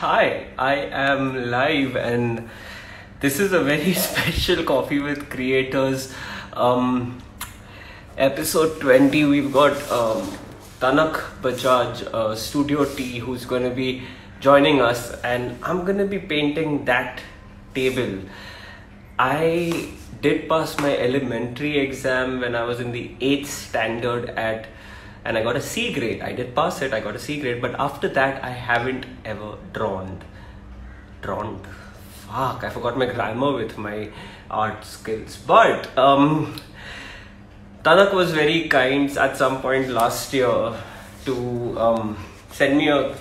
Hi, I am live, and this is a very special Coffee with Creators episode 20. We've got Tanak Bajaj, Studio T, who's going to be joining us, and I'm going to be painting that table. I did pass my elementary exam when I was in the 8th standard and I got a C grade. I did pass it, I got a C grade, but after that I haven't ever drawn. Fuck, I forgot my grammar with my art skills. But Tanak was very kind at some point last year to send me a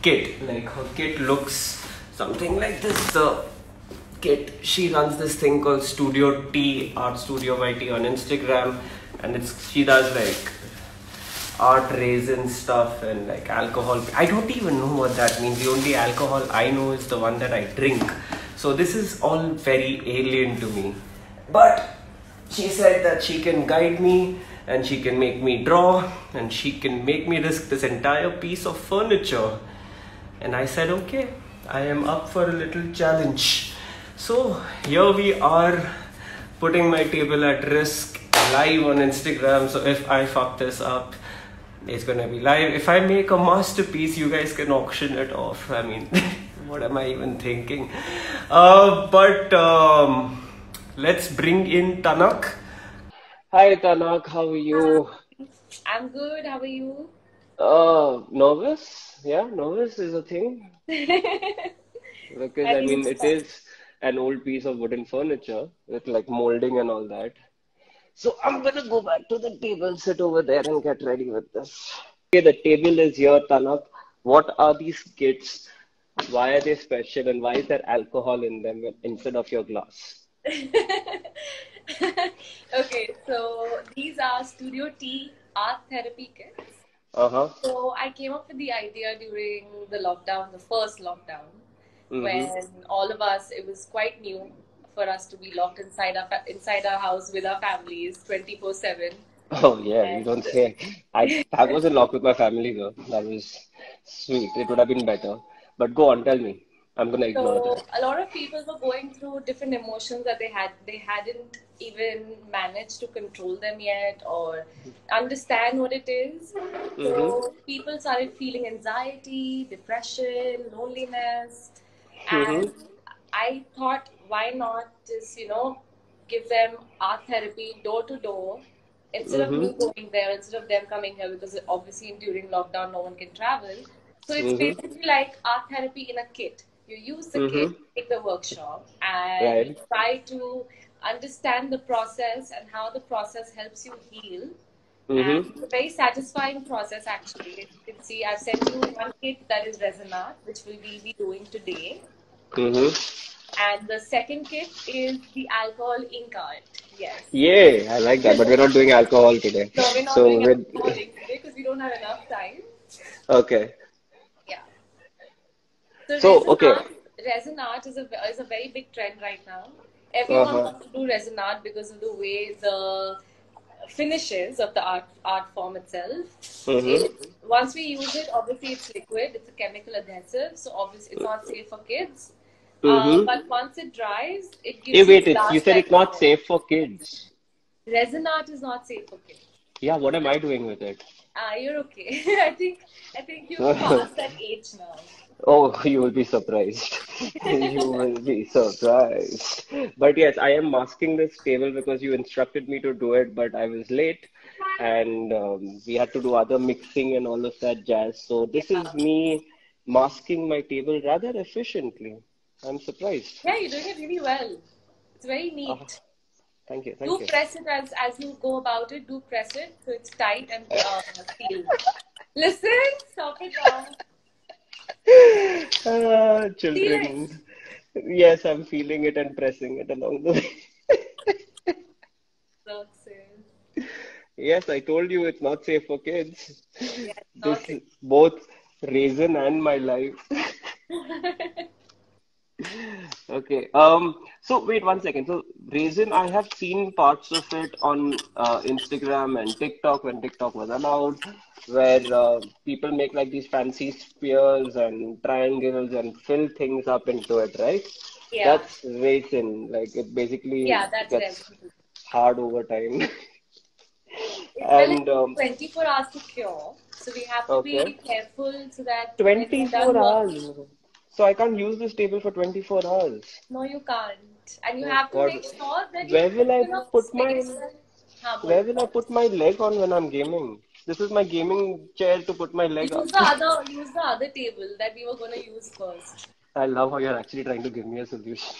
kit. Like, her kit looks something like this. The kit, she runs this thing called Studio T, Art Studio by T on Instagram, and she does like art resin stuff and like alcohol. I don't even know what that means. The only alcohol I know is the one that I drink. So this is all very alien to me. But she said that she can guide me and she can make me draw and she can make me risk this entire piece of furniture. And I said, okay, I am up for a little challenge. So here we are, putting my table at risk live on Instagram. So if I fuck this up, it's gonna be live. If I make a masterpiece, you guys can auction it off. I mean, what am I even thinking? But let's bring in Tanak. Hi Tanak, how are you? I'm good. How are you? Nervous? Yeah, nervous is a thing. Because At I mean, least it is an old piece of wooden furniture with like molding and all that. So I'm gonna go back to the table, sit over there and get ready with this. Okay, the table is here, Tanak. What are these kits? Why are they special and why is there alcohol in them instead of your glass? Okay, so these are Studio T art therapy kits. Uh-huh. So I came up with the idea during the lockdown, the first lockdown, Mm-hmm. when all of us, it was quite new for us to be locked inside our house with our families 24/7. Oh yeah, you And don't say. I wasn't locked with my family though. That was sweet. It would have been better. But go on, tell me. I'm gonna ignore so that. a lot of people were going through different emotions that they hadn't even managed to control them yet or understand what it is. Mm-hmm. So people started feeling anxiety, depression, loneliness, and Mm-hmm. I thought, why not just give them art therapy door to door instead of Mm-hmm. me going there, instead of them coming here because obviously during lockdown no one can travel. So it's Mm-hmm. basically like art therapy in a kit. You use the kit, Mm-hmm. take the workshop, and you Right. try to understand the process and how the process helps you heal. And Mm-hmm. it's a very satisfying process actually. As you can see, I've sent you one kit that is resin art, which we will be doing today. Mm-hmm. And the second kit is the alcohol ink art. Yes. Yay, I like that. But we're not doing alcohol today. No, we're not So doing with alcohol ink today because we don't have enough time. okay. Yeah. So So okay. resin art is a very big trend right now. Everyone Uh-huh. wants to do resin art because of the way the finishes of the art form itself. Mm-hmm. It once we use it, obviously it's liquid. It's a chemical adhesive, so obviously it's not safe for kids. Mm-hmm. But once it dries, it Hey, gives you wait, you glass said like it's not form. safe for kids. Resin art is not safe for kids. Yeah, what am I doing with it? You're okay. I think you've passed that age now. Oh, you will be surprised. You will be surprised. But yes, I am masking this table because you instructed me to do it, but I was late and we had to do other mixing and all of that jazz. So this Yeah. is me masking my table rather efficiently. I'm surprised. Yeah, you're doing it really well. It's very Ah, neat. thank you, thank Do you. press it as you go about it. Do press it so it's tight and sealed. Listen, stop it now. Feel it. Children. Yes, I'm feeling it and pressing it along the way. That's it. Yes, I told you it's not safe for kids. Yeah, This not is both reason and my life. it. Okay. So wait one second. So Raisin, I have seen parts of it on Instagram and TikTok when TikTok was allowed. where people make like these fancy spheres and triangles and fill things up into it, right? Yeah. That's resin. Like it basically Yeah, that's gets resin. hard over time. Well, it And takes 24 hours to cure, so we have to be okay, careful so that when we're 24 done working, hours. So I can't use this table for 24 hours. no, you can't. And you Oh have to God, make sure that you where will keep I enough put my space. Haan, where bolo. will I put my leg on when I'm gaming? This is my gaming chair to put my leg up. Use the other table that we were gonna use first. I love how you're actually trying to give me a solution.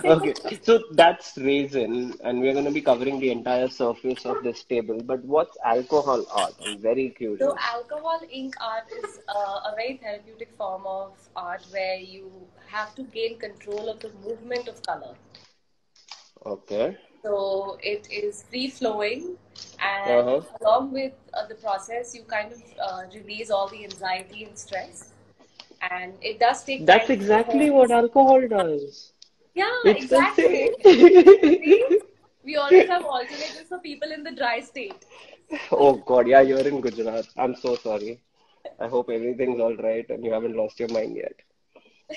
Okay, so that's resin, and we're going to be covering the entire surface of this table. But what's alcohol art? I'm very So, curious. alcohol ink art is a very therapeutic form of art where you have to gain control of the movement of color. Okay. So, it is free flowing, and Uh-huh. along with the process, you kind of release all the anxiety and stress. And it does take That's time to exactly hone. what alcohol does. Yeah, It's the exactly. same. See, we always have alternatives for people in the dry state. Oh God, yeah, you're in Gujarat. I'm so sorry. I hope everything's all right and you haven't lost your mind yet.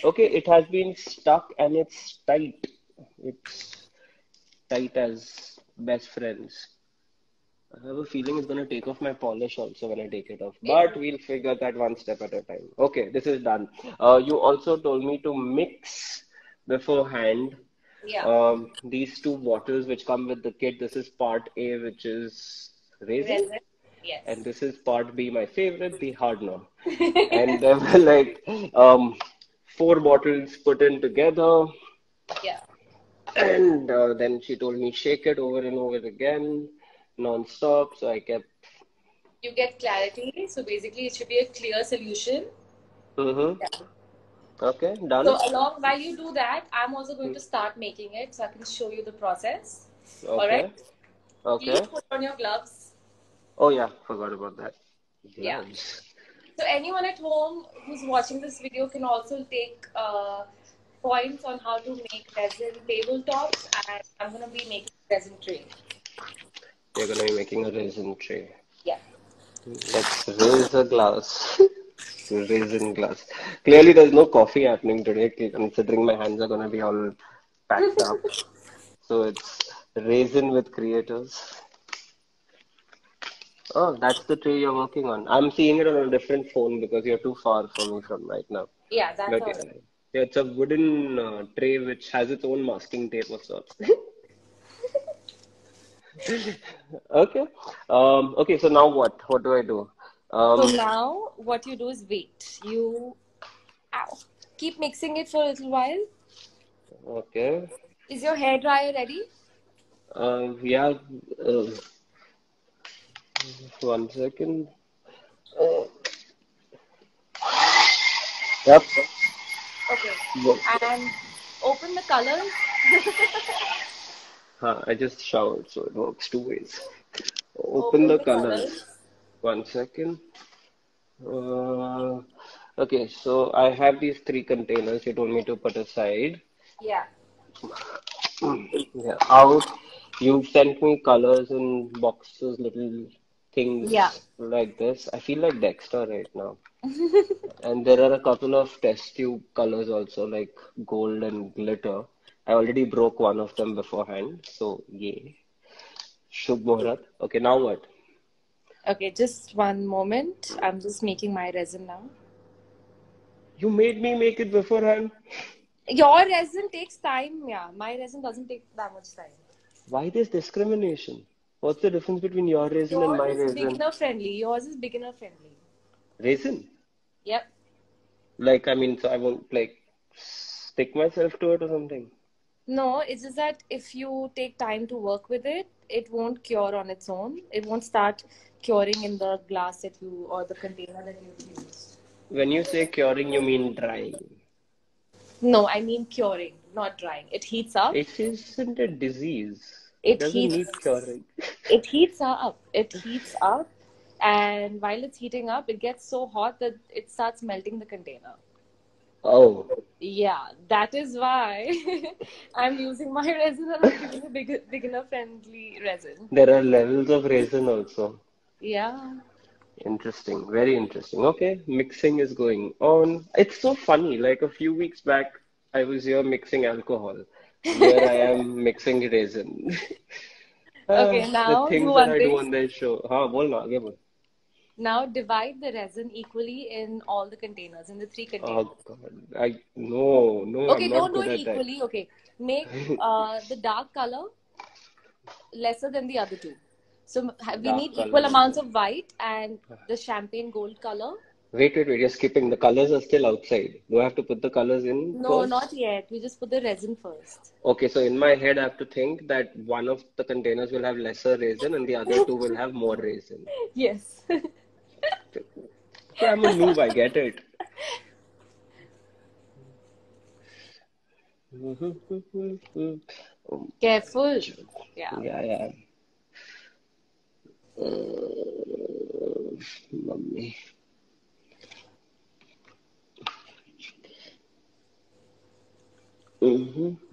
Okay, it has been stuck and it's tight. It's tight as best friends. I have a feeling it's gonna take off my polish also when I take it off. It But will. we'll figure that one step at a time. Okay, this is done. You also told me to mix beforehand Yeah, these two bottles which come with the kit. This is part A, which is raisin, resin. and Yes. this is part B, my favorite, the hardener. And there were like four bottles put in together, Yeah. and then she told me shake it over and over again, non-stop. So I kept. You get clarity. So basically, it should be a clear solution. Mm-hmm. Yeah. Okay, So done. along while you do that, I'm also going to start making it so I can show you the process. All right. Okay, Please okay. put on your gloves. Oh yeah, forgot about that. Yeah. Gloves. So anyone at home who's watching this video can also take points on how to make resin tabletops, and I'm gonna be making resin tray. We're gonna be making a raisin tray. Yeah. Let's raise a glass. Raisin glass. Clearly, there's no coffee happening today, considering my hands are gonna be all packed up. So it's raisin with creators. Oh, that's the tray you're working on. I'm seeing it on a different phone because you're too far for me from right now. Yeah, that's But all. yeah, it's a wooden tray which has its own masking tape of sorts. Okay. Okay, so now what? What do I do? So Um, now what you do is wait. You ow, keep mixing it for a little while. okay. Is your hair dryer ready? Yeah. Uh, one second. Uh, yep. Okay. Wo- And open the colors. I just showered, so it works two ways. Open Open the the colors. colors. One second. Uh, okay, so I have these three containers you told me to put aside. Yeah. Yeah, out. You sent me colors in boxes, little Yeah. things like this. I feel like Dexter right now. And there are a couple of test tube colors also, like gold and glitter. I already broke one of them beforehand, so yeah. Shubh Muhurat. Okay, now what? Okay, just one moment. I'm just making my resin now. You made me make it beforehand. Your resin takes time, yeah. My resin doesn't take that much time. Why this discrimination? What's the difference between your raisin and Yours my is raisin? beginner friendly. Yours is beginner friendly. Raisin? Yep. Like, I mean, so I won't like stick myself to it or something. No, it's just that if you take time to work with it, it won't cure on its own. It won't start curing in the glass that you or the container that you've used. When you say curing, you mean drying. No, I mean curing, not drying. It heats up. It isn't a disease. It It doesn't heats. need curing. It heats up. It heats up, and while it's heating up, it gets so hot that it starts melting the container. Oh, Yeah, that is why I'm using my resin and I'm giving a beginner friendly resin. there are levels of raisin also. Yeah. Interesting. Very interesting. Okay, mixing is going on. It's so funny. Like a few weeks back, I was here mixing alcohol. Here I am mixing resin. Okay, The now do things that one I do thing. on this show. हाँ बोल ना आगे बोल. Now divide the resin equally in all the containers, in the three containers. Oh God, no, I'm Okay, not don't do good it at that. equally. Okay, make the dark color lesser than the other two. So we need Dark equal color. amounts of white and the champagne gold color. Wait, you're skipping. The colors are still outside. Do I have to put the colors in No, not first? yet. We just put the resin first. Okay, so in my head, I have to think that one of the containers will have lesser resin and the other two will have more resin. Yes. Okay, I'm a noob, I get it. Careful. Yeah. Yeah. Mummy. Enough,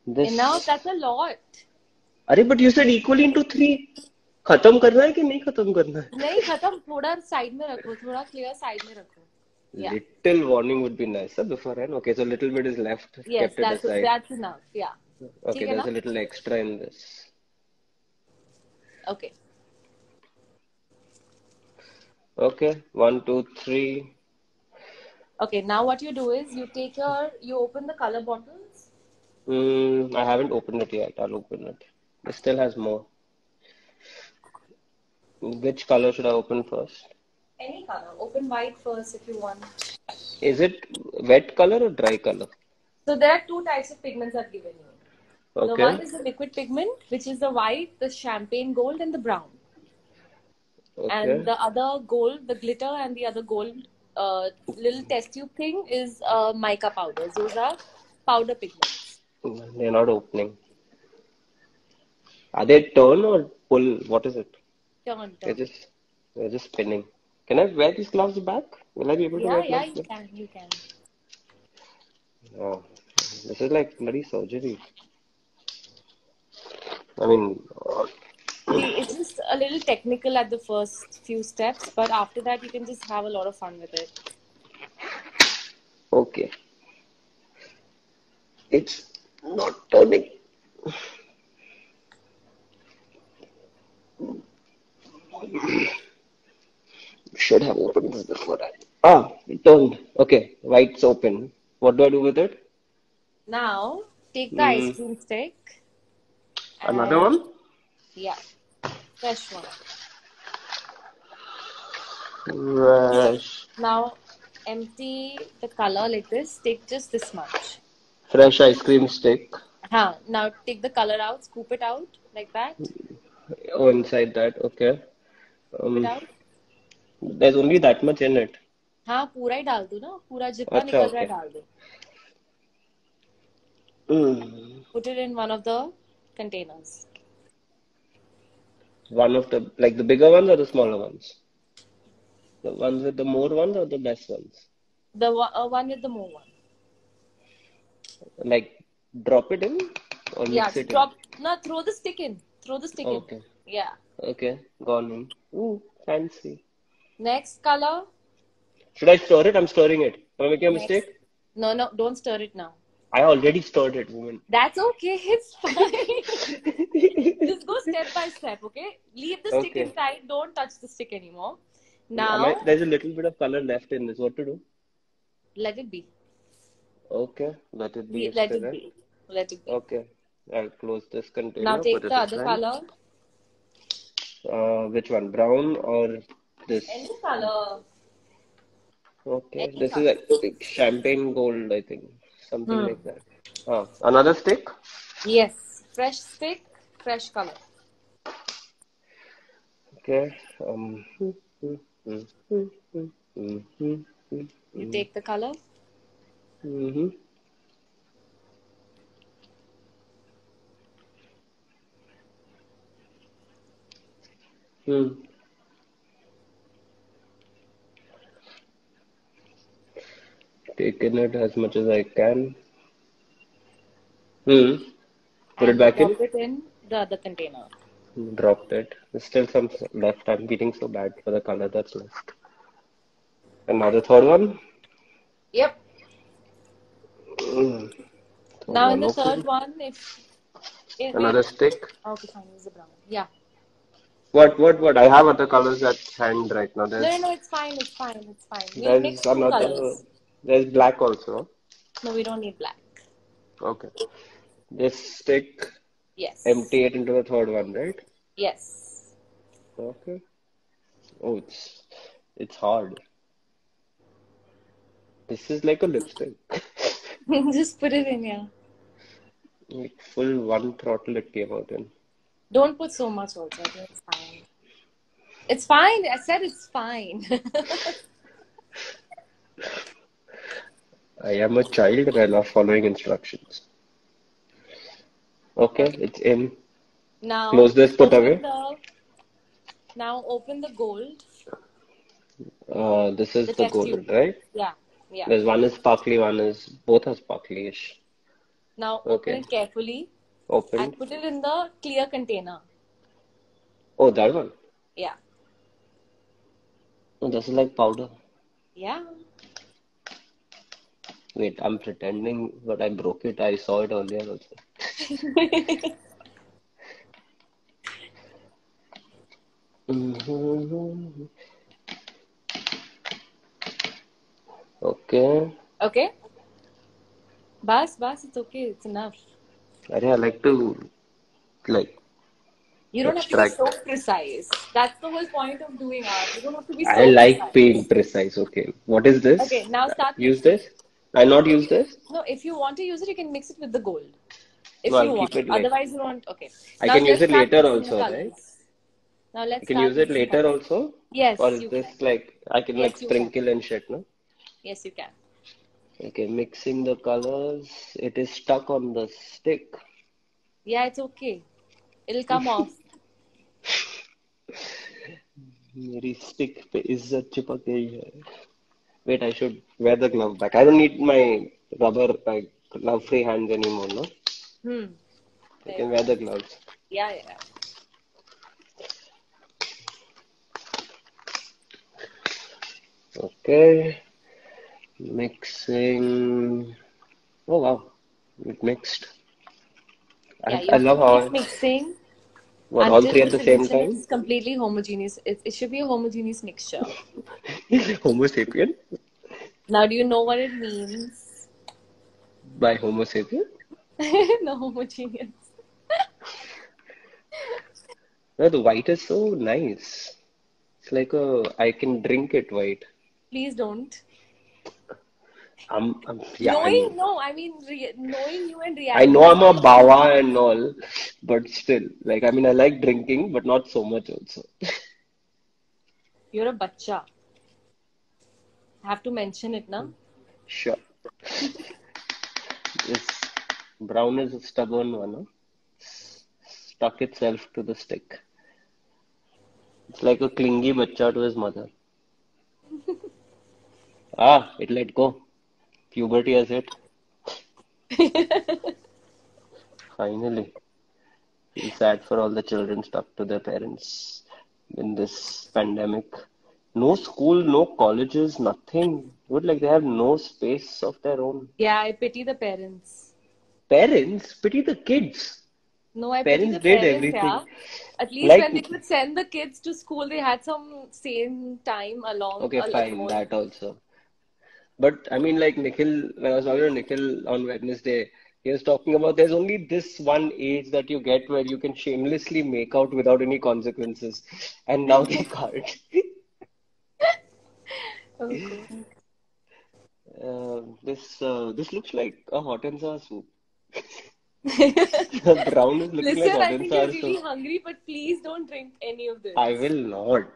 This. that's a lot. अरे but you said equally into three. खत्म करना है कि नहीं खत्म करना है? नहीं खत्म थोड़ा साइड में रखो थोड़ा क्लियर साइड में रखो. Yeah. Little warning would be nicer beforehand. Okay, so little bit is left, Yes, kept it aside. that's enough. Yeah. Okay, ठीक है there's ना? a little extra in this. Okay. Okay, 1, 2, 3. Okay, now what you do is you open the color bottles. I haven't opened it yet. I'll open it. It still has more. Which color should I open first? Any color. Open white first if you want. Is it wet color or dry color? So there are two types of pigments I've given you. The Okay. one is the liquid pigment, which is the white, the champagne gold, and the brown. And Okay. the other gold, the glitter, and the other gold little test tube thing is mica powders. Those are powder pigments. They're not opening. Are they turn or pull? What is it? Turn. They're just spinning. Can I wear these gloves back? Will I be able to wear Yeah, gloves back? you can. Oh, this is like bloody surgery. I mean, See, it's just a little technical at the first few steps, but after that, you can just have a lot of fun with it. okay. It's not turning. Should have opened this before it turned. Okay, white's open. What do I do with it? Now, take the ice Mm, cream stick another and one? yeah, fresh one. Now, empty the color like this. Take just this much. Fresh ice cream stick. Now take the color out, scoop it out like that. Oh, inside that. Okay. Scoop it out. There's only that much in it. हाँ पूरा ही डाल दो ना पूरा जितना अच्छा, निकल रहा है okay. डाल दो. Mm. Put it in one of the containers. One of the bigger ones or the smaller ones? The ones with the more ones or the less ones? The one with the more one. Like drop it in or Yeah, mix it in? drop. No, throw the stick in. Throw the stick in. Okay. Yeah. Okay, gone in. Ooh, fancy. Next color. Should I stir it? I'm stirring it. Am I making a Next. mistake? No, don't stir it now. I already stirred it, woman. That's okay. It's fine. Just go step by step, okay? Leave the stick Okay. inside. Don't touch the stick anymore. Now, There's a little bit of color left in this. What to do? let it be. Okay, let it be. Let it Right? be. Let it be. Okay, I'll close this container. Now take Put it the other aside. color. Which one? Brown or this? Any color. Okay, Any this is color. like champagne gold, I think. Something like that. Another stick? Yes. Fresh stick, fresh color. Okay. You take the color. Mm-hmm. Taking it as much as I can. Put it And back in. drop it in the other container. Dropped it. There's still some left. I'm feeling so bad for the color that's left. And now the third one. Yep. Mm, Third Now in one the open. third one, if wait. Another stick. Okay, fine. Use the brown. Yeah. What? I have other colors at hand right now. No, no, no. It's fine. It's fine. It's fine. We'll There's mix two another. colors. There's black also. No, we don't need black. Okay. This stick, Yes. empty it into the third one, right? Yes. Okay. Oh, it's hard. This is like a lipstick. Just put it in here. Like full one throttle it came out in. Don't put so much also. I think it's fine. It's fine. I said it's fine. I am a child and I love following instructions. Okay, Okay. it's in. Now Close this, put open away. the now open the gold, This is the the test golden, tube. right? Yeah. Yeah. There's one is sparkly, both are sparkly-ish. Now open Okay, it carefully and opened. put it in the clear container. Oh, that one. Yeah. Oh, this is like powder. Yeah. Wait, I'm pretending, but I broke it. I saw it earlier also. Mhm. Okay. Okay. Bas, it's okay. It's enough. I like to like You don't have to be so extract. precise. That's the whole point of doing art. You don't have to be I so like being precise. precise. Okay. What is Okay, this? now start Use mixing. this? I'll not use this. No, if you want to use it, you can mix it with the gold. No, If I'll you want. keep it like. Otherwise, you don't. Okay. I Now can use let's it start later mixing the also, right? colors. Now I let's can start use it mixing later colors. also? Or Yes, is you this can. like I can like Yes, you can. sprinkle and shit, no? Yes, you can. Okay, mixing the colors. It is stuck on the stick. Yeah, it's okay. It'll come off. मेरी stick पे इज्जत चिपक गई है. Wait, I should wear the glove back. I don't need my rubber like glove-free hands anymore, no? Hmm. I There you can wear go. the gloves. Yeah, yeah. Okay, mixing. Oh wow, it mixed. Yeah, you I have to love how keep mixing what all until three the at the same solution time. is completely homogeneous. It should be a homogeneous mixture. Homo sapien Now, do you know what it means? by Homo sapien. No, homogeneous. No, the white is so nice. It's like I can drink it white. Please don't. Yeah, Knowing you and I reacting know the I'm a way you bawa do. and all, but still, like, I mean, I like drinking, but not so much also. You're a bacha. I have to mention it, na? Sure. This brown is a stubborn one, huh? Stuck itself to the stick. It's like a clingy bacha to his mother. Ah, it let go. Puberty has hit. Finally. Feel sad for all the children stuck to their parents in this pandemic. No school, no colleges, nothing. Would like they have no space of their own. Yeah, I pity the parents. Parents pity the kids. No, I pity Parents the did parents, everything. yeah. At least Like, when they could send the kids to school, they had some sane time okay, fine, alone. that also. But I mean, like Nikhil, when I was talking to Nikhil on Wednesday, he was talking about there's only this one age that you get where you can shamelessly make out without any consequences. And now they can't. Oh, God. This looks like a hot and sour soup. The brown is looking like Listen, hot I and think you're sour really soup. hungry, but please don't drink any of this. I will not.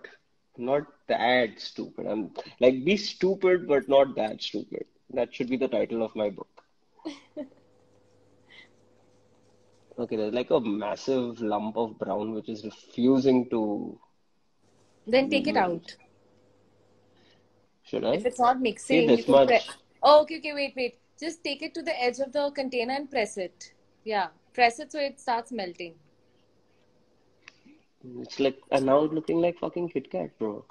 Not that stupid. I'm like be stupid, but not that stupid. That should be the title of my book. Okay, there's like a massive lump of brown which is refusing to Then be take it moved. out. Should If I? it's not See mixing, you this can press. much. Oh, okay, wait. Just take it to the edge of the container and press it. Yeah, press it so it starts melting. It's like, and now it's looking like fucking Kit Kat, bro.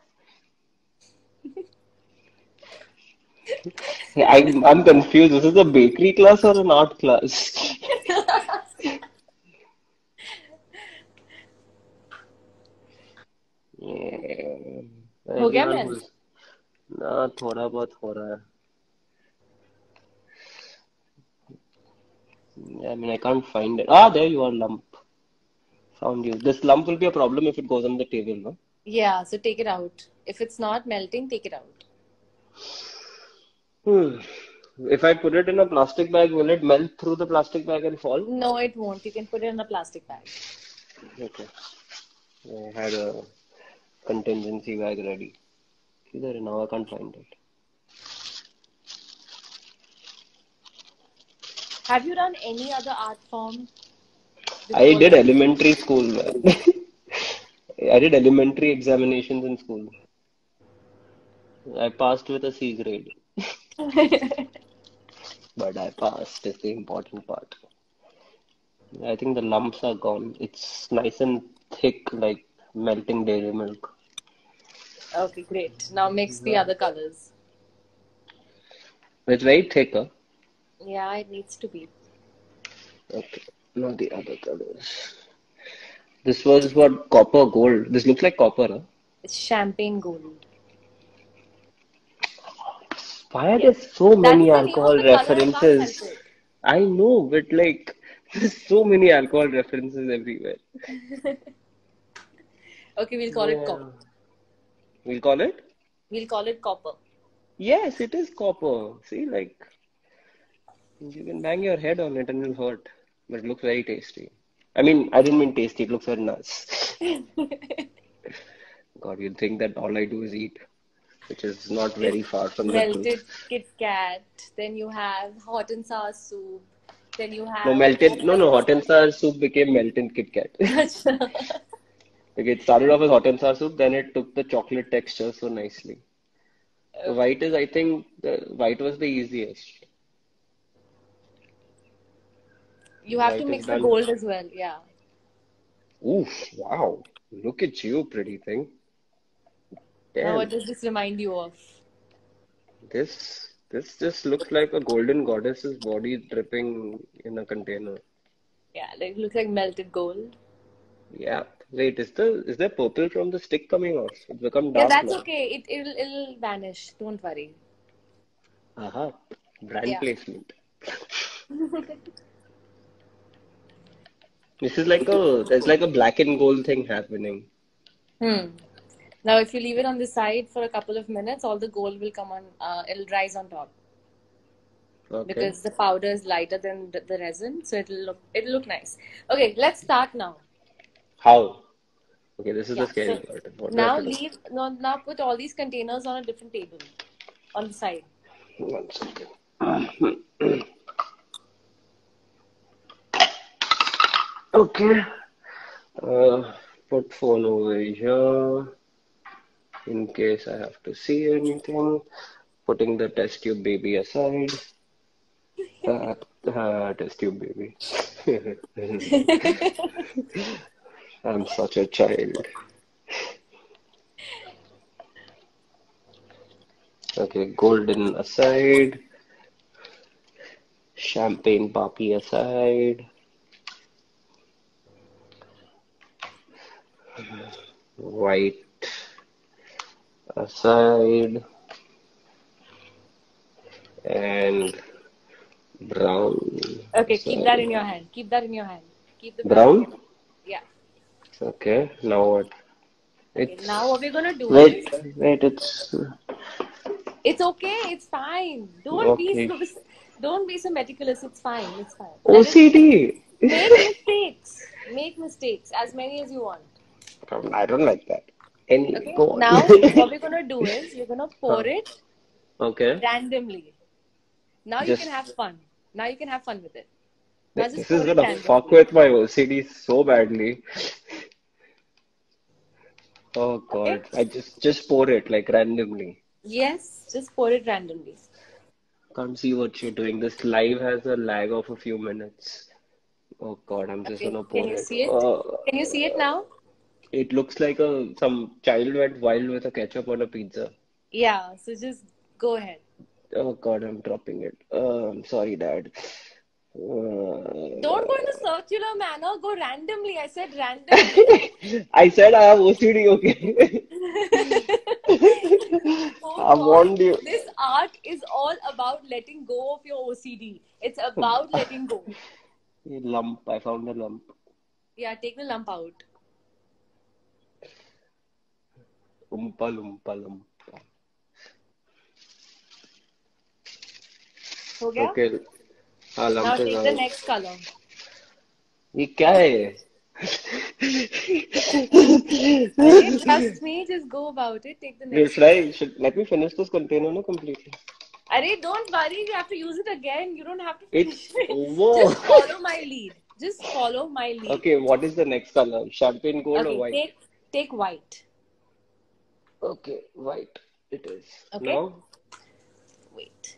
Yeah, I'm confused. This is a bakery class or an art class? Yeah. हो गया Everyone melt? who's ना थोड़ा बहुत हो रहा है. I mean, I can't find it. Ah, there you are, lump. Found you. This lump will be a problem if it goes on the table, no? Yeah, so take it out. If it's not melting, take it out. Hmm. If I put it in a plastic bag, will it melt through the plastic bag and fall? No, it won't. You can put it in a plastic bag. Okay. I had a contingency bag ready. Either now I can't find it. Have you done any other art form I before did this? elementary school, man. I did elementary examinations in school. I passed with a C grade, but I passed is the important part. I think the lumps are gone. It's nice and thick, like melting dairy milk. Okay, great. Now mix the other colors. It's very thick, huh? Yeah, it needs to be. Okay. Now the other colors. This was what, copper gold. This looks like copper, huh? It's champagne gold. Why are there Yes. so That's many the name of alcohol the color. I can't help references? it. I know, but like, there's so many alcohol references everywhere. Okay, we'll call it copper. Yeah. We'll call it? We'll call it copper. Yes, it is copper. See, like, you can bang your head on it and it'll hurt. But it looks very tasty. I mean, I didn't mean tasty, it looks very nice. God, you'd think that all I do is eat, which is not It's very far from the truth. melted Kit Kat. Then you have hot and sour soup. Then you No, have melted, no, hot and sour soup became melted Kit Kat. Like it started off as hot and sour soup, then it took the chocolate texture so nicely. The Okay. white is, I think, the white was the easiest. You have to White is mix the done. gold as well. Yeah. Oof, wow. Look at you, pretty thing. Now, what Damn. does this remind you of? This just looks like a golden goddess's body dripping in a container. Yeah, like looks like melted gold. Yeah. Wait, is there purple from the stick coming off? It's become Yeah, dark that's now. okay. It'll vanish. Don't worry. Aha. Brand Yeah. placement. This is like there's like a black and gold thing happening. Hmm. Now, if you leave it on the side for a couple of minutes, all the gold will come on. It'll rise on top Okay. because the powder is lighter than the resin, so it'll look nice. Okay, let's start now. How? Okay, this is the Yeah. scary So part. What do I have now to do? leave. Now put all these containers on a different table on the side. One second. Okay. Put phone over here in case I have to see anything. Putting the test tube baby aside. Test tube baby. I'm such a child. Okay, golden aside. Champagne poppy aside. White aside. And brown Okay, keep that in aside. your hand. Keep that in your hand. Keep the black Brown? in. Yeah. Okay, now what? Okay. Now It's what we're gonna do wait, is, wait, it's it's okay. It's fine. okay. Don't be so meticulous. It's fine. It's fine. Let it OCD. make mistakes. Make mistakes as many as you want. I don't like that. Anyway, Okay. go on. Now what we're gonna do is we're gonna Huh. pour it Okay, randomly. Now you can have just fun. Now you can have fun with it. Now just this is pour it gonna fuck randomly. with my OCD so badly. Oh Okay? God, I just pour it like randomly. Yes, just pour it randomly. Can't see what you're doing. This live has a lag of a few minutes. Oh God, I'm just Okay. gonna Can pour you it. see it? Can you see it now? It looks like some child went wild with a ketchup on a pizza. Yeah, so just go ahead. Oh God, I'm dropping it. I'm sorry, Dad. Don't go in Uh, a circular manner. Go randomly. I said randomly. I said I have OCD, okay? Oh I God, warned you. this art is all about letting go of your OCD. It's about letting go. Lump. I found a lump. Yeah, take the lump out. Umpa lumpa lumpa. हो गया? Okay. हाँ Now lump is take the out. next color. ये क्या है? Arey, trust me, just go about it. Take the next color. Let me finish this container no completely. Arey, don't worry. You have to use it again. You don't have to It's finish it. over. Just follow my lead. Just follow my lead. Okay, what is the next color? Champagne gold or Okay, white? take white. Okay, white it is. Okay, Now, wait.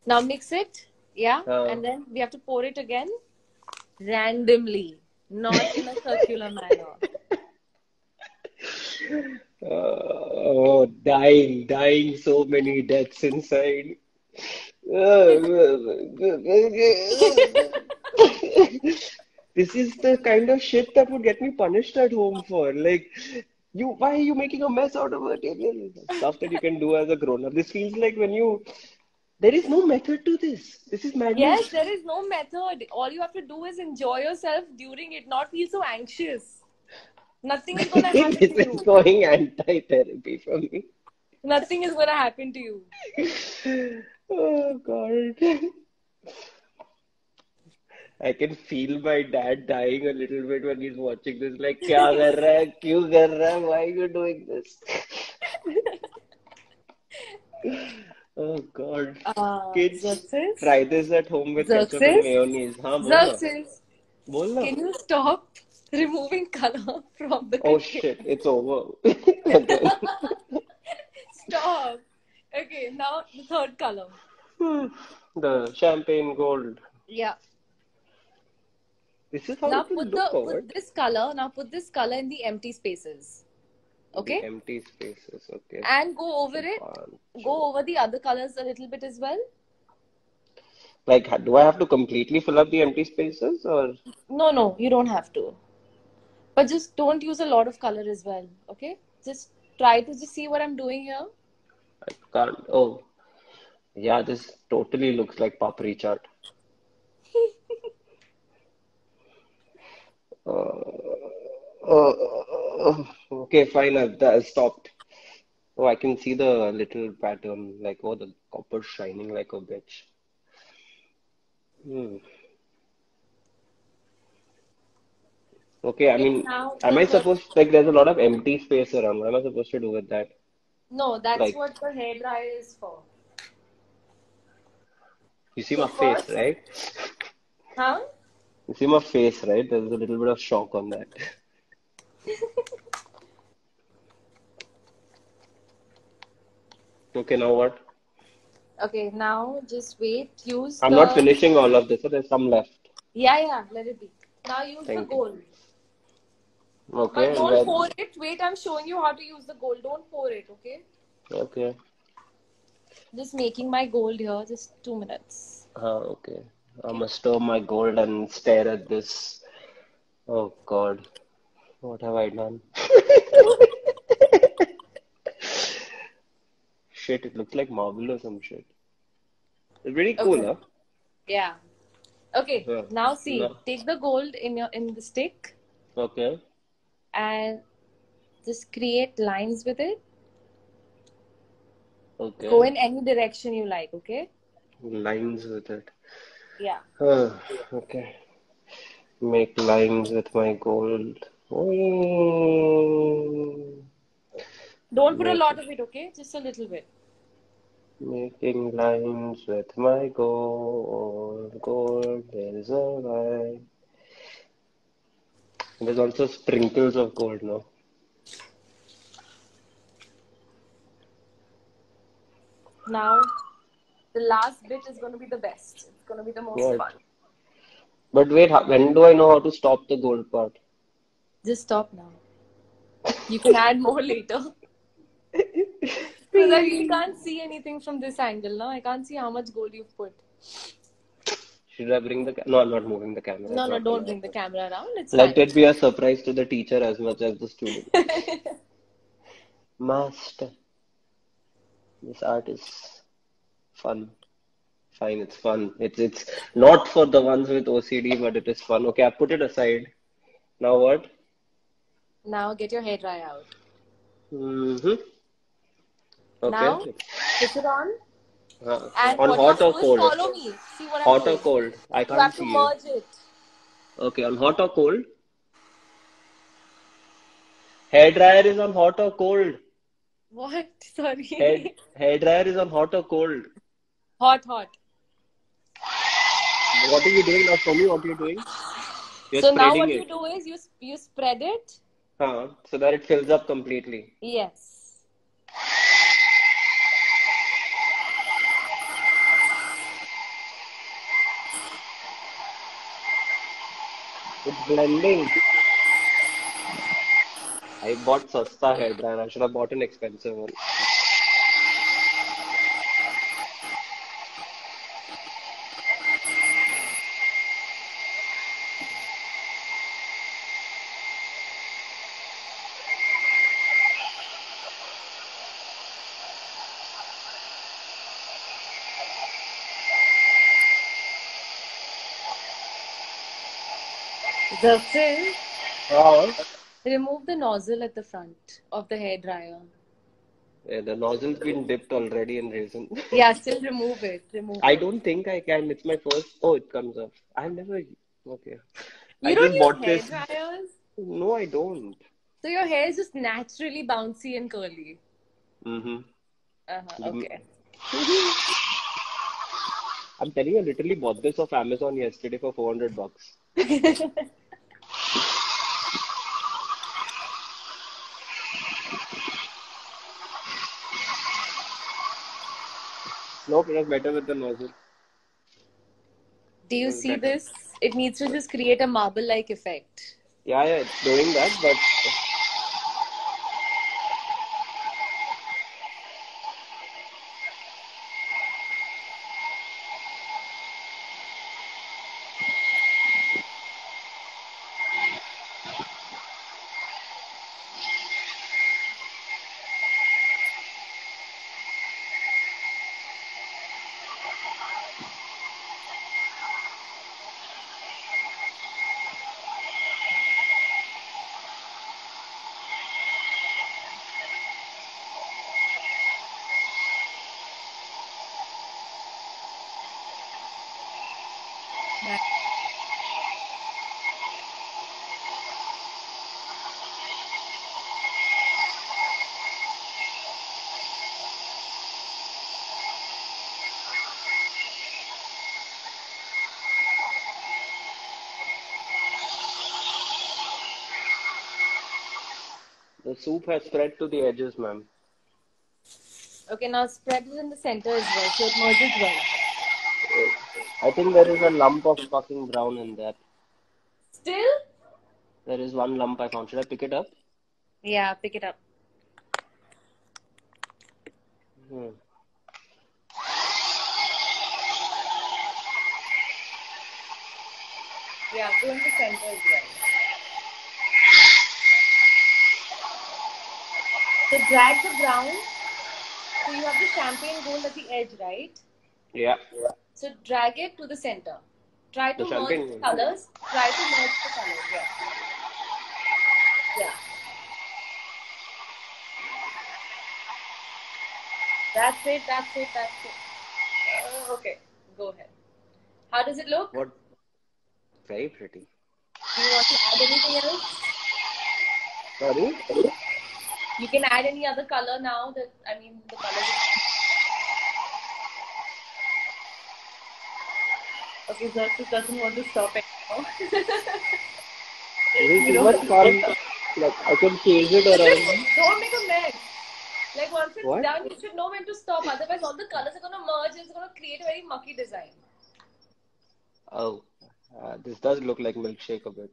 Now mix it. Yeah, uh, and then we have to pour it again randomly, not in a circular manner. dying, so many deaths inside. This is the kind of shit that would get me punished at home for. Like, why are you making a mess out of material stuff that you can do as a grown up? This feels like there is no method to this. This is Yes, madness. there is no method. All you have to do is enjoy yourself during it, not feel so anxious. Nothing is gonna happen This to is you. going anti-therapy for me. Nothing is gonna happen to you. Oh God. I can feel my dad dying a little bit when he's watching this. Like, क्या कर रहा है? क्यों कर रहा है? Why are you doing this? Oh God. Kids, Xerxes? try this at home with ketchup and Xerxes? mayonnaise. हाँ बोलना. Xerxes, बोलना. can you stop removing color from the Oh container? shit, it's over. Again. Stop. Okay, now the third color. The champagne gold. Yeah. This is how Now it will look or what? put this color in the empty spaces. The Okay? empty spaces, okay. And go over it. Go over the other colors a little bit as well. Like, do I have to completely fill up the empty spaces or? No, you don't have to. But just don't use a lot of color as well. Okay? Just try to just see what I'm doing here. I can't. Oh, yeah, this totally looks like papri chaat. Okay, fine, I've stopped. Oh, I can see the little pattern, like, oh, the copper shining like a bitch. Hmm. Okay, I Okay, mean, now am the I third. supposed, like, there's a lot of empty space around. What am I supposed to do with that? No, that's Like, what the hair dryer is for. you see So my face, first, right? huh? You see my face, right? There's a little bit of shock on that. Okay, now what? Okay, now just wait. Use I'm not the. finishing all of this, so there's some left. Yeah, let it be. Now use the Thank you. gold. But Okay, and don't where? pour it. Wait, I'm showing you how to use the gold. Don't pour it, okay? Okay. Just making my gold here. Just 2 minutes. Okay. I Okay. must stir my gold and stare at this. Oh God, what have I done? Shit, it looks like marble or some shit. It's pretty cool, Okay. huh? Yeah. Okay. Yeah. Now see. No. Take the gold in the stick Okay. and just create lines with it. Go Okay. in any direction you like, okay? Lines with it. Yeah. Okay. Make lines with my gold. Oh. Don't put a Make lot of it, okay? Just a little bit. Making lines with my gold. Gold, there's a line. There's also sprinkles of gold now. Now, the last bit is going to be the best. It's going to be the most What? fun. But wait, when do I know how to stop the gold part? Just stop now. You can add more later. So that we can't see anything from this angle, no? I can't see how much gold you've put. Should I bring the No, I'm not moving the camera No, properly. don't bring the camera around. It's Let fine. it be a surprise to the teacher as much as the student. Master. This art is fun. Fine, it's fun. It's not for the ones with OCD, but it is fun. Okay, I put it aside. Now what? Now get your hair dry out. Mm-hmm. Now, Okay. push it on. Uh, And on what you have hot to or do is cold? follow me. See what I'm Hot or doing. cold? I You can't have to see you. merge it. Okay, on hot or cold? Hair dryer is on hot or cold? What? Sorry. Hair dryer is on hot or cold? Hot, hot. What are you doing now? Show me what you're doing. You're So now spreading what you it. do is you spread it. So that it fills up completely. Yes. It's blending. I bought Sasta hair dryer. I should have bought an expensive one. Zafir, Oh. remove the nozzle at the front of the hair dryer. Yeah, the nozzle's been dipped already in resin. Yeah, still remove it. Remove I it. don't think I can. It's my first. Oh, it comes up. I've never. Okay. I You don't just use bought hair this. dryers? No, I don't. So your hair is just naturally bouncy and curly. Mm-hmm. Okay. I'm telling you, I literally bought this off Amazon yesterday for $400. Nope, it was better with the nozzle. Do It you was see better. this? It needs to just create a marble-like effect. Yeah, it's doing that, but the soup has spread to the edges, ma'am. Okay, now spread it in the center as well, so it merges well. I think there is a lump of fucking brown in that. Still? There is one lump I found. Should I pick it up? Yeah, pick it up. Hmm. Yeah, go in the center as well. So drag the brown. So you have the champagne gold at the edge, right? Yeah. So drag it to the center. Try The to merge the champagne. colors. Try to merge the colors. Yeah. Yeah. That's it. That's it. That's it. Okay. Go ahead. How does it look? What? Very pretty. Do you want to add anything else? Sorry? You can add any other color now. The colors. Okay, Zertus doesn't want to stop anymore. This is too much fun. Like, I can chase it around. Don't make a mess. Like once it's What? done, you should know when to stop. Otherwise, all the colors are going to merge. It's going to create a very mucky design. Oh, this does look like milkshake a bit.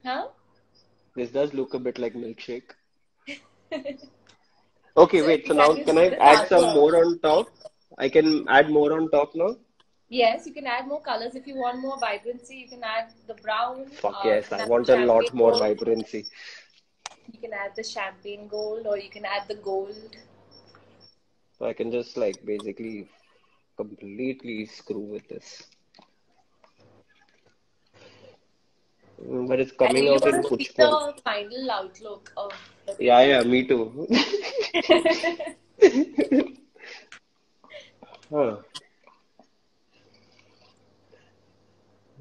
Huh? This does look a bit like milkshake. Okay, So wait. So now can you can see I the add some color? more on top? I can add more on top now? Yes, you can add more colors if you want more vibrancy. You can add the brown. Fuck You yes, can I add the want a lot champagne more gold. vibrancy. You can add the champagne gold, or you can add the gold. So I can just like basically completely screw with this. But it's I coming really out in want to see Pushpan. the final outlook of the Yeah, paper. yeah, me too. Huh.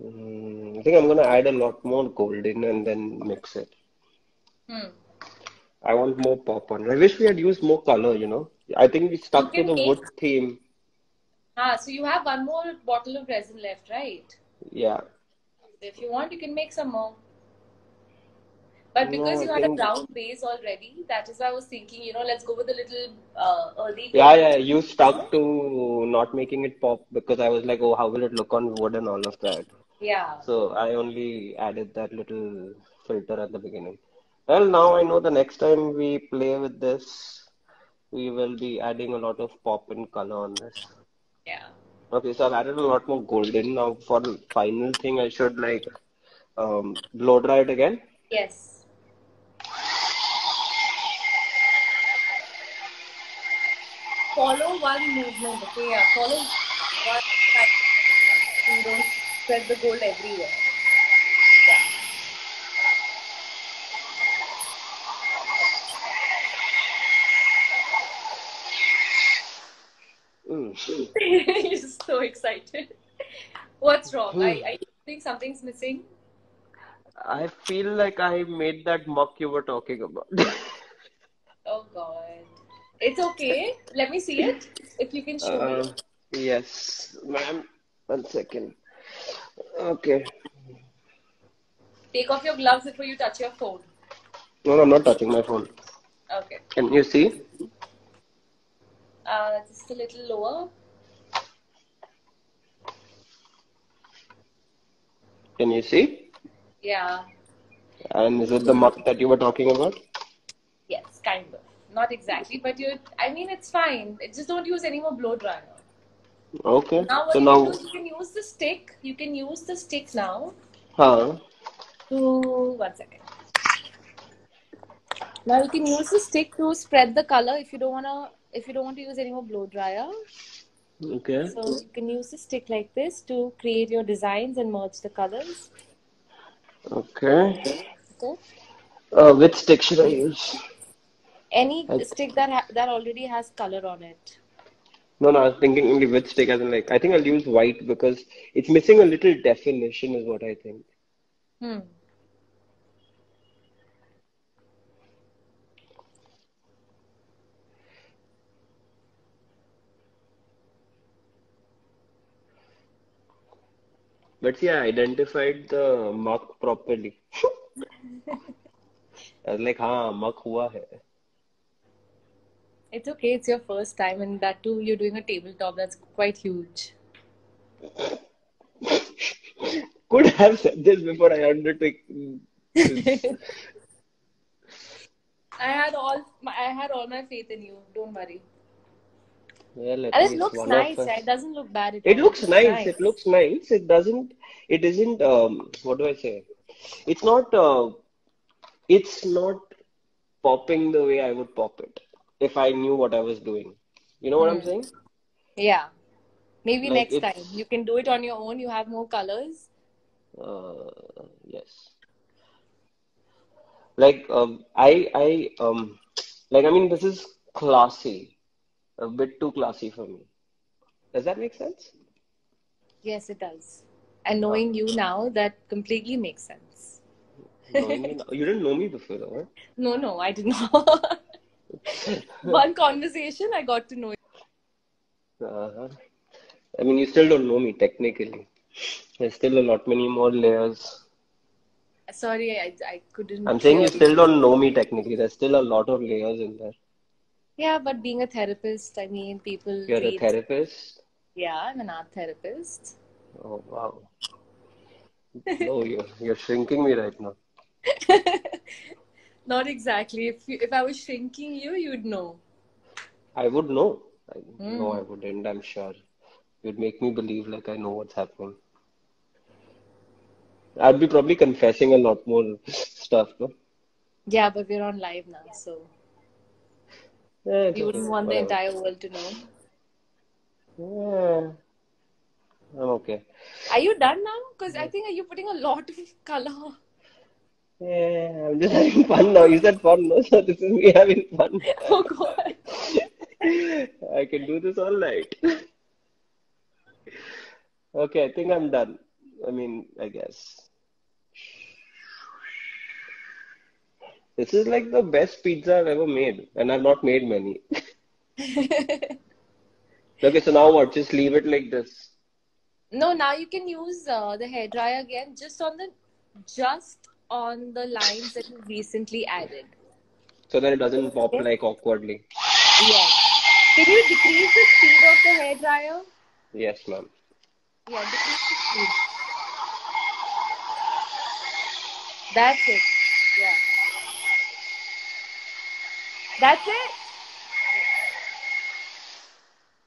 I think I'm gonna add a lot more golden and then mix it. Hmm. I want more pop on. I wish we had used more color, you know. I think we You stuck to can the make. wood theme. So you have one more bottle of resin left, right? Yeah. If you want, you can make some more. But because No, I you had a think. brown base already, that is why I was thinking, let's go with a little earthy Yeah, golden yeah. theme. You stuck to not making it pop because I was like, oh, how will it look on wood and all of that. Yeah. So I only added that little filter at the beginning. Well, now I know the next time we play with this, we will be adding a lot of pop and color on this. Yeah. Okay, so I've added a lot more golden. Now for the final thing, I should like blow dry it again. Yes. Follow one movement, okay? Yeah. Follow one kind of movement. So you don't spread the gold everywhere. Yeah. Mm. You're so excited. What's wrong? Hmm. I think something's missing. I feel like I made that muck you were talking about. Oh God. It's okay. Let me see it. If you can show me. Uh, yes, ma'am. 1 second. Okay. Take off your gloves before you touch your phone. No, no, I'm not touching my phone. Okay. Can you see? Just a little lower. Can you see? Yeah. And is it the muck that you were talking about? Yes, kind of. Not exactly, but I mean, it's fine. Just don't use any more blow dryer. Okay. Now, So what you can do now, is you can use the stick. You can use the stick now huh? to, 1 second. Now you can use the stick to spread the color if you don't want to use any more blow dryer. Okay. So you can use the stick like this to create your designs and merge the colors. Okay. Okay. Which stick should I use? Any I, stick that already has color on it. no, no, I was thinking only which stick as in like, I think I'll use white because it's missing a little definition is what I think. Hmm. But see, I identified the muck properly. I was like, हाँ, muck हुआ है. It's okay. It's your first time, and that too, you're doing a tabletop. That's quite huge. Could have said this before I undertook this. I had all my faith in you. Don't worry. Well, at And it least looks one of nice. us. It doesn't look bad at It all. It looks looks nice. It nice. looks nice. It isn't, what do I say? It's not, it's not popping the way I would pop it if I knew what I was doing. You know what I'm Hmm. saying? Yeah. Maybe Like next time. it's, You can do it on your own. You have more colors. yes. Like, like, I mean, this is classy, a bit too classy for me. Does that make sense? Yes, it does. And Uh, knowing you now, that completely makes sense. Knowing me now, you didn't know me before, right? No, no, I did not. One conversation, I got to know. Uh-huh. I mean, you still don't know me technically. There's still a lot many more layers. Sorry, I couldn't I'm saying hear you you. still don't know me technically. There's still a lot of layers in there. Yeah, but being a therapist, I mean, people You're a read. therapist. Yeah, I'm an art therapist. Oh wow. No, you're shrinking me right now. Not exactly. If I was shrinking you, you'd know. I would know. No, Hmm. I wouldn't. I'm sure. You'd make me believe like I know what's happening. I'd be probably confessing a lot more stuff, no? Yeah, but we're on live now, so Yeah, it's you okay. wouldn't want the Whatever. entire world to know. Yeah, I'm okay. Are you done now? Because I think are you putting a lot of color? Yeah, I'm just having fun now. You said fun, no? So this is me having fun. Oh God. I can do this all night. Okay, I think I'm done. I mean, I guess. This is like the best pizza I've ever made, and I've not made many. Okay, so now what? Just leave it like this. No, now you can use the hairdryer again, just on the lines that you recently added. So that it doesn't pop Okay. like awkwardly. Yes. Can you decrease the speed of the hairdryer? Yes, ma'am. Yeah, decrease the speed. That's it. Yeah. That's it.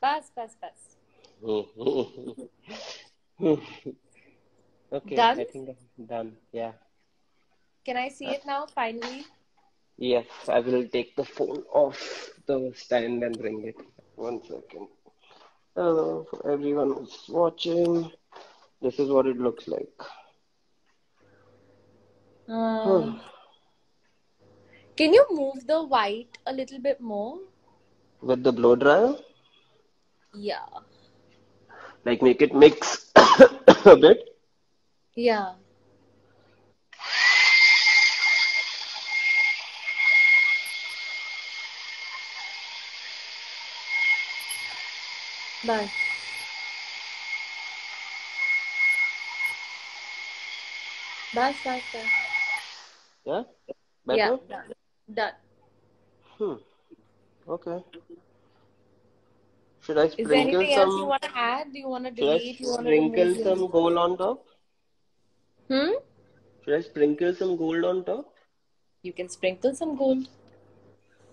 Pass, pass, pass. Okay, Done? I think I'm done. Yeah. Can I see it now, finally? Yes, I will take the phone off the stand and bring it. 1 second. Hello, for everyone who's watching. This is what it looks like. Um, can you move the white a little bit more? With the blow dryer, Yeah. like make it mix a bit. Yeah. Bye. Bye, bye, bye. Yeah, Yeah, better? done. Done. Hmm. Okay. Should I Is there sprinkle anything else you some? want to add? Do you want to Should I delete? You want to remove sprinkle your... some gold on top? Hmm? Should I sprinkle some gold on top? You can sprinkle some gold.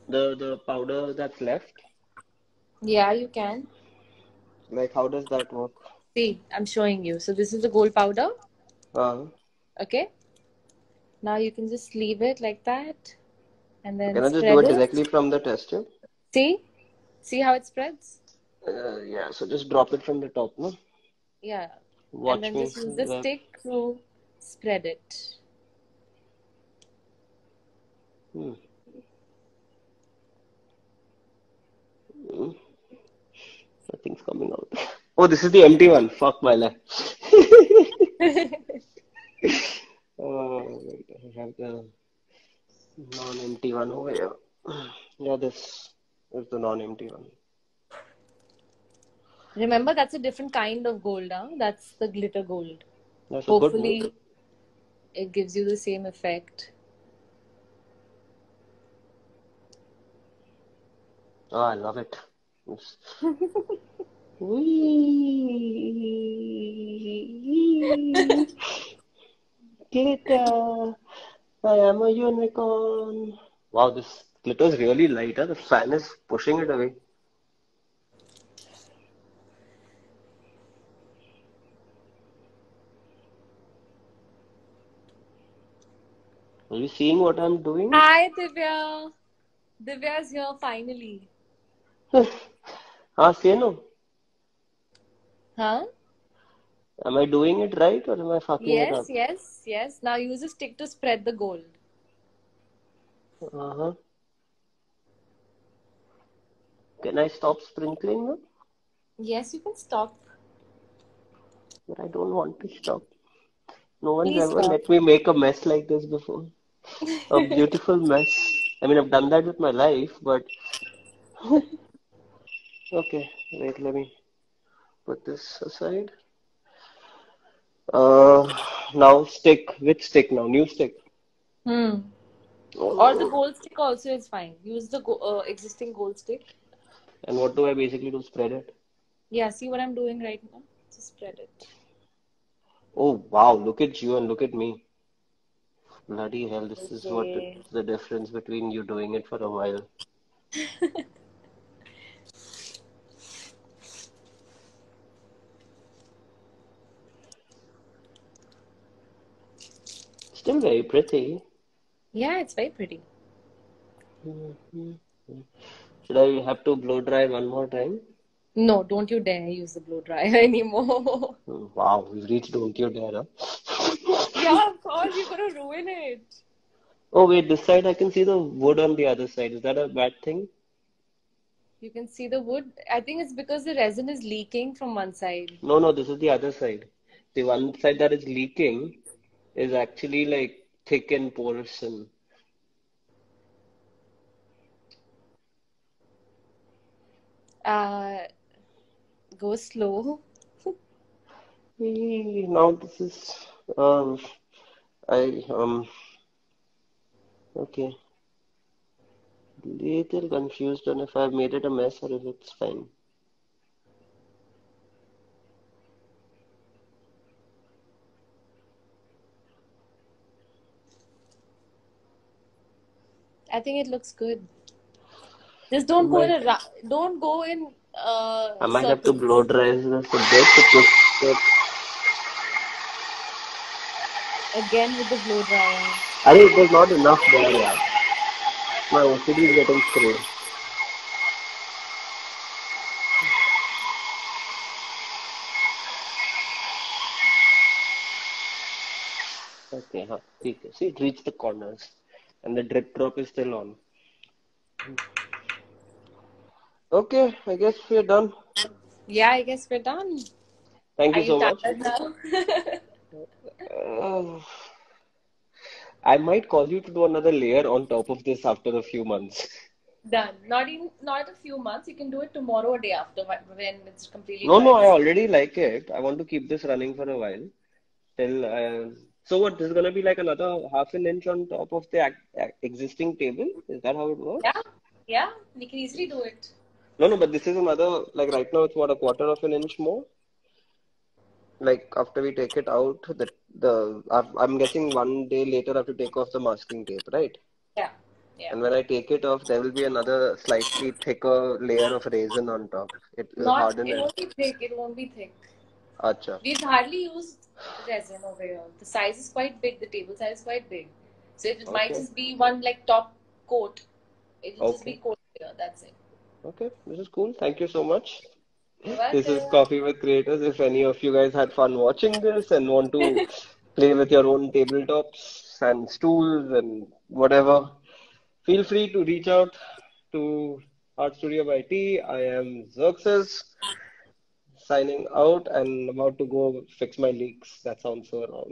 The powder that's left. Yeah, you can. Like how does that work? See, I'm showing you. So this is the gold powder. Uh, Okay. Now you can just leave it like that and then can I just do spread it it. directly from the test tube? See? See how it spreads? Yeah. So just drop it from the top, no? Yeah. And Watch then me. just use the Well, stick to spread it. hmm. Hmm. Nothing's coming out. Oh, this is the empty one. Fuck my life. Wait, I have the non-empty one over here. Yeah, this is the non-empty one. Remember, that's a different kind of gold, huh? That's the glitter gold. That's a good one. Hopefully, it gives you the same effect. Oh, I love it. It's- Whee! Glitter! I am a unicorn. Wow, this glitter is really light. Huh? The fan is pushing it away. Are you seeing what I'm doing? Hi, Divya. Divya's here finally. Say no. Huh? Am I doing it right or am I fucking it Yes, up? yes, yes. Now use a stick to spread the gold. Uh-huh. Can I stop sprinkling now? Yes, you can stop. But I don't want to stop. No one's Please ever stop. let me make a mess like this before. A beautiful mess. I mean, I've done that with my life, but okay. Wait, let me put this aside. Uh, now stick. Which stick now? New stick. Hmm. Or the Oh. gold stick also is fine. Use the existing gold stick. And what do I basically do? Spread it. Yeah, see what I'm doing right now? Just spread it. Oh wow! Look at you and look at me. Bloody hell, this is what Okay. the difference between you doing it for a while. Still very pretty. Yeah, it's very pretty. Mhm. Should I have to blow dry one more time? No, don't you dare use the blow dryer anymore. Wow, we've reached don't you dare, huh? Yeah, of course, you're gonna ruin it. Oh wait, this side I can see the wood on the other side. Is that a bad thing? You can see the wood. I think it's because the resin is leaking from one side. No, no, this is the other side. The one side that is leaking is actually like thick and porous and Uh, go slow. now this is um I okay. Little confused on if I've made it a mess or if it's fine. I think it looks good. Just I don't go in might a don't go in I might have to blow circles. dry this a bit to push it. Again with the blow dryer. Arey, it was not enough there, yeah. My OCD is getting screwed. Okay, huh. Okay. See, it reached the corners and the drip drop is still on. Okay, I guess we're done. Yeah, I guess we're done. Thank Are you you so much. tired now? Uh, I might call you to do another layer on top of this after a few months. Done. Not a few months. You can do it tomorrow or day after when it's completely No, no, dry. I already like it. I want to keep this running for a while. Till so what? This is gonna be like another half an inch on top of the existing table. Is that how it Yeah, works? yeah. We can easily do it. No, no, but this is another like right now it's what a quarter of an inch more. Like after we take it out, I'm guessing one day later I have to take off the masking tape, right? Yeah, yeah. And when I take it off, there will be another slightly thicker layer of resin on top. It will Not. harden It it. won't be thick. It won't be thick. Acha. We've hardly used resin over here. The size is quite big. The table size is quite big. So it might Okay. just be one like top coat. It'll just be Okay. coat here. That's it. Okay. This is cool. Thank you so much. You're This is welcome. Coffee with Creators. If any of you guys had fun watching this and want to play with your own tabletops and stools and whatever, feel free to reach out to Art Studio by T. I am Xerxes signing out and about to go fix my leaks. That sounds so wrong.